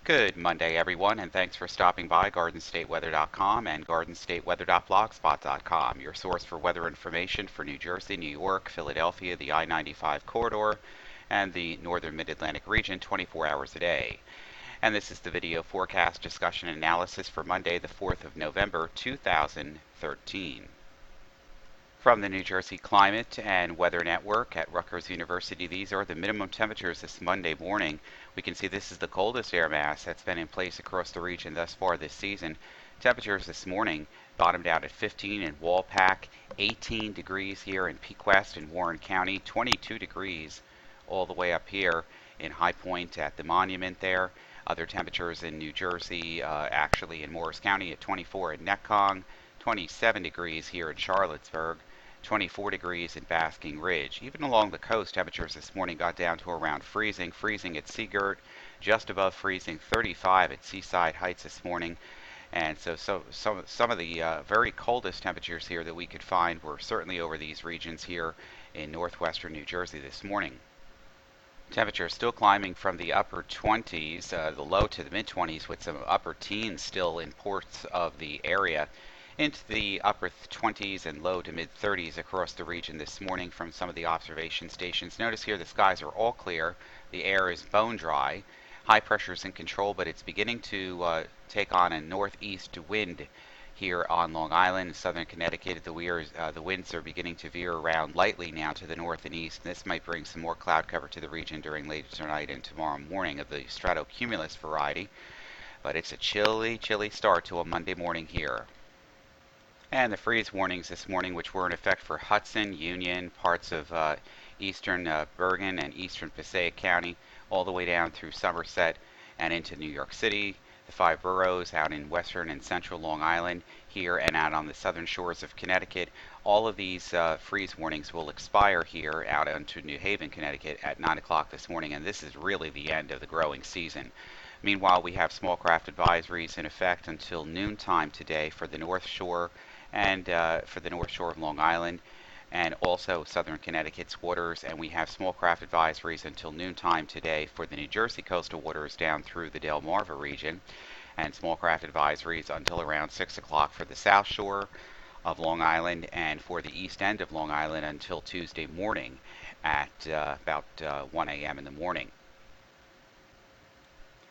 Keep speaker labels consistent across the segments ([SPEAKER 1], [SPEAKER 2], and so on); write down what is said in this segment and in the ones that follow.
[SPEAKER 1] Good Monday, everyone, and thanks for stopping by GardenStateWeather.com and GardenStateWeather.blogspot.com, your source for weather information for New Jersey, New York, Philadelphia, the I-95 corridor, and the northern mid-Atlantic region 24 hours a day. And this is the video forecast discussion analysis for Monday, the 4th of November, 2013. From the New Jersey Climate and Weather Network at Rutgers University, these are the minimum temperatures this Monday morning. We can see this is the coldest air mass that's been in place across the region thus far this season. Temperatures this morning bottomed out at 15 in Walpack, 18 degrees here in Peak West in Warren County, 22 degrees all the way up here in High Point at the Monument there. Other temperatures in New Jersey, actually in Morris County at 24 in Netcong, 27 degrees here in Charlottesburg, 24 degrees in Basking Ridge. Even along the coast, temperatures this morning got down to around freezing at Seagirt, just above freezing, 35 at Seaside Heights this morning. And so some of the very coldest temperatures here that we could find were certainly over these regions here in northwestern New Jersey this morning. Temperatures still climbing from the upper 20s, the low to the mid 20s, with some upper teens still in ports of the area, into the upper 20s and low to mid 30s across the region this morning from some of the observation stations. Notice here the skies are all clear. The air is bone dry. High pressure is in control, but it's beginning to take on a northeast wind here on Long Island, southern Connecticut. The winds are beginning to veer around lightly now to the north and east. And this might bring some more cloud cover to the region during later tonight and tomorrow morning of the stratocumulus variety. But it's a chilly, chilly start to a Monday morning here. And the freeze warnings this morning, which were in effect for Hudson, Union, parts of eastern Bergen and eastern Passaic County, all the way down through Somerset and into New York City, the 5 boroughs out in western and central Long Island here and out on the southern shores of Connecticut. All of these freeze warnings will expire here out onto New Haven, Connecticut at 9 o'clock this morning, and this is really the end of the growing season. Meanwhile, we have small craft advisories in effect until noontime today for the North Shore and for the North Shore of Long Island and also southern Connecticut's waters, and we have small craft advisories until noontime today for the New Jersey coastal waters down through the Delmarva region, and small craft advisories until around 6 o'clock for the South Shore of Long Island and for the east end of Long Island until Tuesday morning at about 1 a.m. in the morning.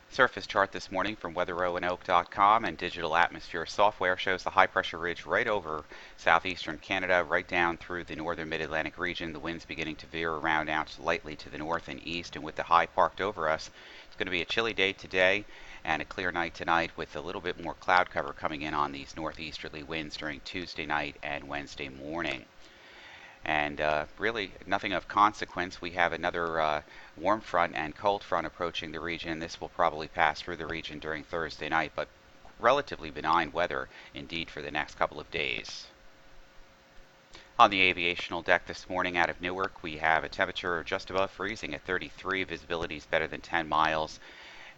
[SPEAKER 1] Surface chart this morning from weatheroanoke.com and digital atmosphere software shows the high pressure ridge right over southeastern Canada, right down through the northern mid-Atlantic region. The winds beginning to veer around out lightly to the north and east, and with the high parked over us, it's going to be a chilly day today and a clear night tonight with a little bit more cloud cover coming in on these northeasterly winds during Tuesday night and Wednesday morning. And really nothing of consequence. We have another warm front and cold front approaching the region. This will probably pass through the region during Thursday night, but relatively benign weather indeed for the next couple of days. On the aviational deck this morning out of Newark, we have a temperature just above freezing at 33. Visibility is better than 10 miles.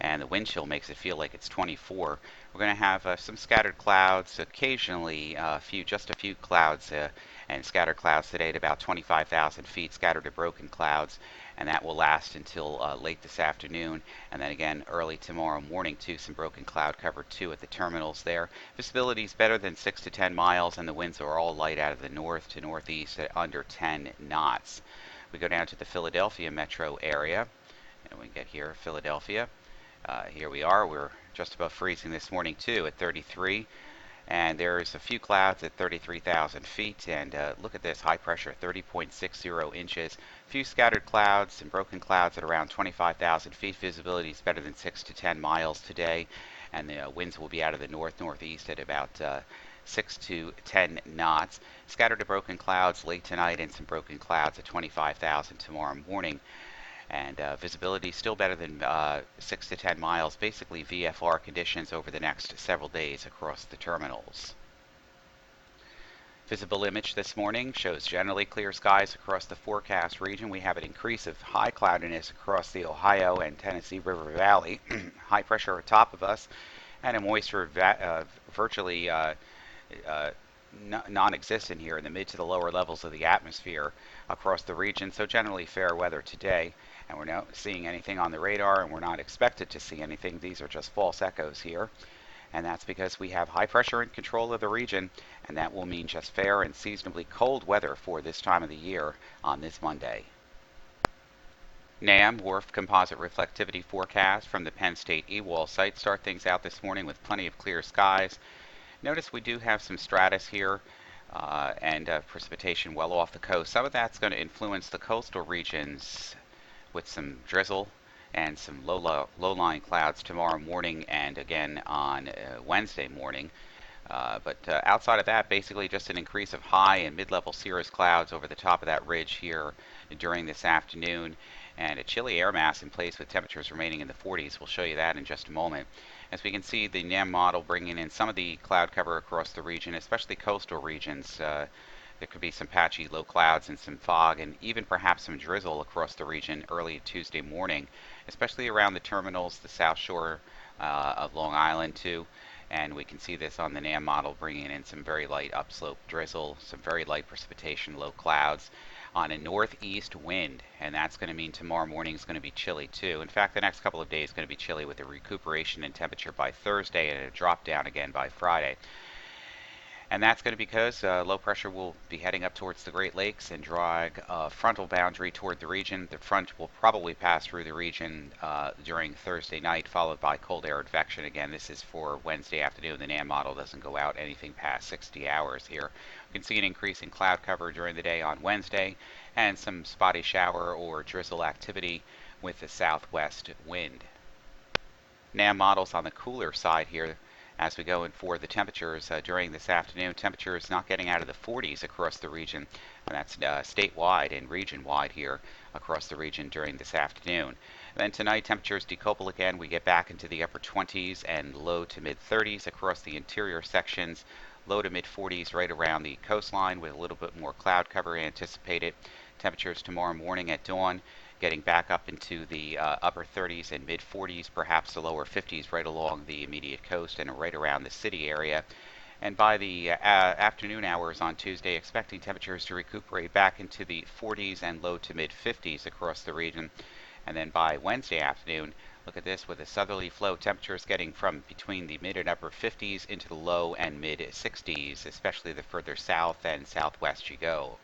[SPEAKER 1] And the wind chill makes it feel like it's 24. We're going to have some scattered clouds, occasionally just a few clouds and scattered clouds today at about 25,000 feet, scattered to broken clouds, and that will last until late this afternoon, and then again early tomorrow morning too, some broken cloud cover too at the terminals there. Visibility is better than 6 to 10 miles, and the winds are all light out of the north to northeast at under 10 knots. We go down to the Philadelphia metro area, and we get here, Philadelphia. Here we are. We're just above freezing this morning too at 33, and there's a few clouds at 33,000 feet, and look at this high pressure, 30.60 inches. A few scattered clouds and broken clouds at around 25,000 feet. Visibility is better than 6 to 10 miles today, and the winds will be out of the northeast at about 6 to 10 knots. Scattered to broken clouds late tonight and some broken clouds at 25,000 tomorrow morning. And visibility still better than 6 to 10 miles, basically VFR conditions over the next several days across the terminals. Visible image this morning shows generally clear skies across the forecast region. We have an increase of high cloudiness across the Ohio and Tennessee River Valley, high pressure atop of us, and a moisture virtually non-existent here in the mid to the lower levels of the atmosphere across the region, so generally fair weather today. And we're not seeing anything on the radar, and we're not expected to see anything. These are just false echoes here. And that's because we have high pressure in control of the region, and that will mean just fair and seasonably cold weather for this time of the year on this Monday. NAM WRF composite reflectivity forecast from the Penn State eWall site start things out this morning with plenty of clear skies. Notice we do have some stratus here and precipitation well off the coast. Some of that's going to influence the coastal regions with some drizzle and some low-lying clouds tomorrow morning and again on Wednesday morning. But outside of that, basically just an increase of high and mid-level cirrus clouds over the top of that ridge here during this afternoon, and a chilly air mass in place with temperatures remaining in the 40s. We'll show you that in just a moment. As we can see, the NEM model bringing in some of the cloud cover across the region, especially coastal regions. There could be some patchy low clouds and some fog and even perhaps some drizzle across the region early Tuesday morning, especially around the terminals, the south shore of Long Island too. And we can see this on the NAM model bringing in some very light upslope drizzle, some very light precipitation, low clouds on a northeast wind. And that's going to mean tomorrow morning is going to be chilly too. In fact, the next couple of days is going to be chilly with a recuperation in temperature by Thursday and a drop down again by Friday. And that's going to be because low pressure will be heading up towards the Great Lakes and drag a frontal boundary toward the region. The front will probably pass through the region during Thursday night, followed by cold air advection. Again, this is for Wednesday afternoon. The NAM model doesn't go out anything past 60 hours here. We can see an increase in cloud cover during the day on Wednesday and some spotty shower or drizzle activity with the southwest wind. NAM models on the cooler side here. As we go in for the temperatures during this afternoon, temperatures not getting out of the 40s across the region. And that's statewide and region-wide here across the region during this afternoon. Then tonight, temperatures decouple again. We get back into the upper 20s and low to mid 30s across the interior sections. Low to mid 40s right around the coastline with a little bit more cloud cover anticipated. Temperatures tomorrow morning at dawn getting back up into the upper 30s and mid 40s, perhaps the lower 50s right along the immediate coast and right around the city area. And by the afternoon hours on Tuesday, expecting temperatures to recuperate back into the 40s and low to mid 50s across the region. And then by Wednesday afternoon, look at this with a southerly flow, temperatures getting from between the mid and upper 50s into the low and mid 60s, especially the further south and southwest you go.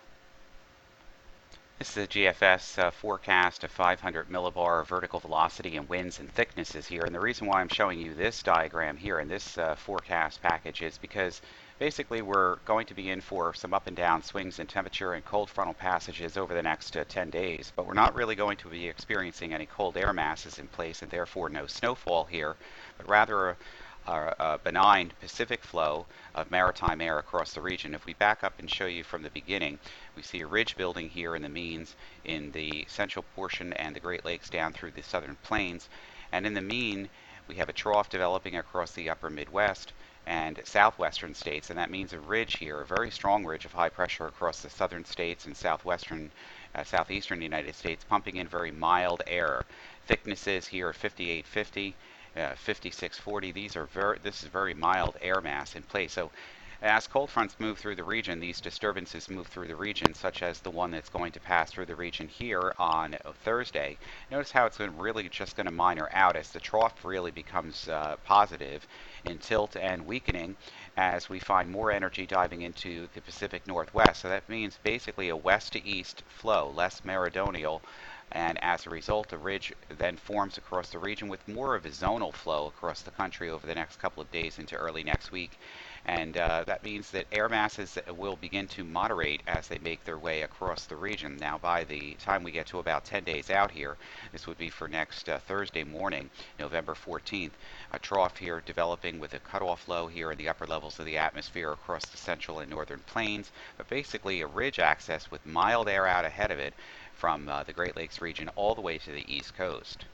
[SPEAKER 1] This is a GFS forecast of 500 millibar vertical velocity and winds and thicknesses here. And the reason why I'm showing you this diagram here in this forecast package is because basically we're going to be in for some up and down swings in temperature and cold frontal passages over the next 10 days. But we're not really going to be experiencing any cold air masses in place and therefore no snowfall here, but rather a benign Pacific flow of maritime air across the region. If we back up and show you from the beginning, we see a ridge building here in the means in the central portion and the Great Lakes down through the southern plains. And in the mean, we have a trough developing across the upper Midwest and southwestern states, and that means a ridge here, a very strong ridge of high pressure across the southern states and southeastern United States, pumping in very mild air. Thicknesses here are 5850. 5640. This is very mild air mass in place. So as cold fronts move through the region, these disturbances move through the region, such as the one that's going to pass through the region here on Thursday. Notice how it's really just going to minor out as the trough really becomes positive in tilt and weakening as we find more energy diving into the Pacific Northwest. So that means basically a west to east flow, less meridional. And as a result, a ridge then forms across the region with more of a zonal flow across the country over the next couple of days into early next week. And that means that air masses will begin to moderate as they make their way across the region. Now, by the time we get to about 10 days out here, this would be for next Thursday morning, November 14th, a trough here developing with a cutoff low here in the upper levels of the atmosphere across the central and northern plains, but basically a ridge axis with mild air out ahead of it from the Great Lakes region all the way to the east coast.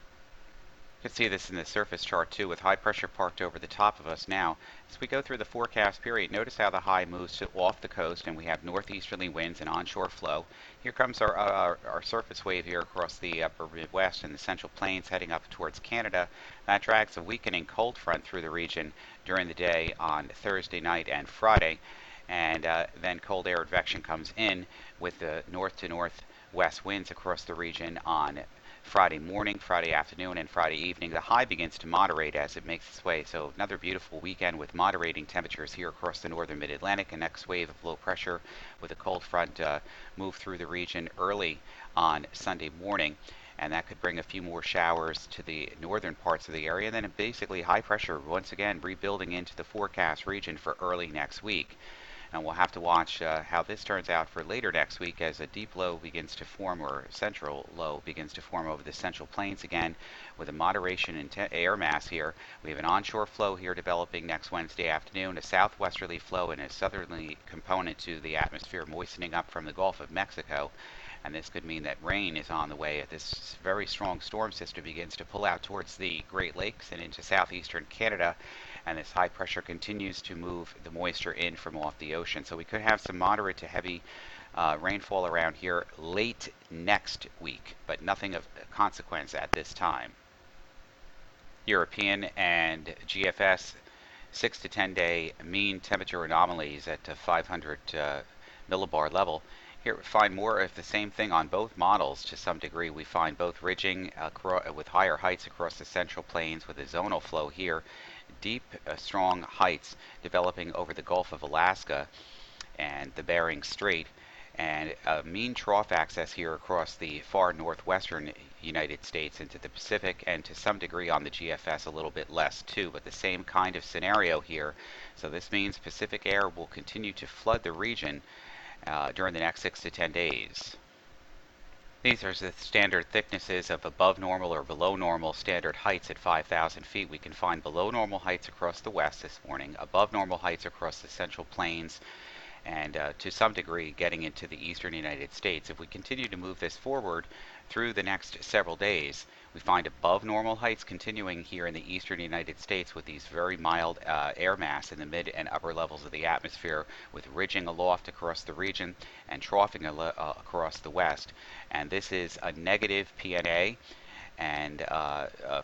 [SPEAKER 1] You can see this in the surface chart too, with high pressure parked over the top of us now. As we go through the forecast period, notice how the high moves off the coast and we have northeasterly winds and onshore flow. Here comes our surface wave here across the upper Midwest and the central plains heading up towards Canada. That drags a weakening cold front through the region during the day on Thursday night and Friday. And then cold air advection comes in with the north to northwest winds across the region on Friday morning, Friday afternoon, and Friday evening. The high begins to moderate as it makes its way. So another beautiful weekend with moderating temperatures here across the northern mid-Atlantic. A next wave of low pressure with a cold front move through the region early on Sunday morning. And that could bring a few more showers to the northern parts of the area. And then basically high pressure once again rebuilding into the forecast region for early next week. And we'll have to watch how this turns out for later next week as a deep low begins to form, or central low begins to form over the central plains again with a moderation in air mass here. We have an onshore flow here developing next Wednesday afternoon, a southwesterly flow and a southerly component to the atmosphere moistening up from the Gulf of Mexico. And this could mean that rain is on the way as this very strong storm system begins to pull out towards the Great Lakes and into southeastern Canada. And this high pressure continues to move the moisture in from off the ocean. So we could have some moderate to heavy rainfall around here late next week, but nothing of consequence at this time. European and GFS 6 to 10 day mean temperature anomalies at 500 millibar level. Here we find more of the same thing on both models to some degree. We find both ridging with higher heights across the central plains with a zonal flow here. Deep, strong heights developing over the Gulf of Alaska and the Bering Strait, and a mean trough access here across the far northwestern United States into the Pacific, and to some degree on the GFS a little bit less too, but the same kind of scenario here. So this means Pacific air will continue to flood the region during the next 6 to 10 days. These are the standard thicknesses of above normal or below normal standard heights at 5,000 feet. We can find below normal heights across the west this morning, above normal heights across the central plains, and to some degree getting into the eastern United States. If we continue to move this forward through the next several days, we find above normal heights continuing here in the eastern United States with these very mild air mass in the mid and upper levels of the atmosphere, with ridging aloft across the region and troughing across the west. And this is a negative PNA and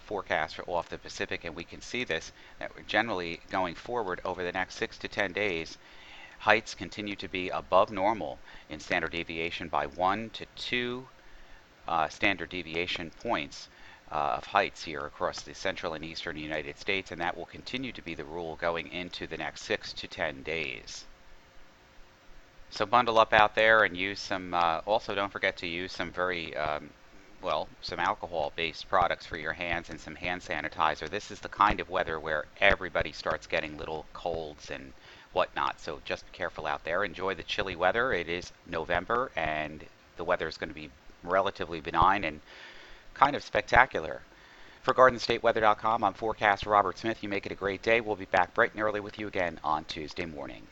[SPEAKER 1] forecast off the Pacific, and we can see this that we're generally going forward over the next 6 to 10 days. Heights continue to be above normal in standard deviation by 1 to 2 standard deviation points of heights here across the central and eastern United States, and that will continue to be the rule going into the next 6 to 10 days. So bundle up out there and use some, also don't forget to use some very, some alcohol-based products for your hands and some hand sanitizer. This is the kind of weather where everybody starts getting little colds and whatnot, so just be careful out there. Enjoy the chilly weather. It is November, and the weather is going to be relatively benign and kind of spectacular. For GardenStateWeather.com, I'm forecaster Robert Smith. You make it a great day. We'll be back bright and early with you again on Tuesday morning.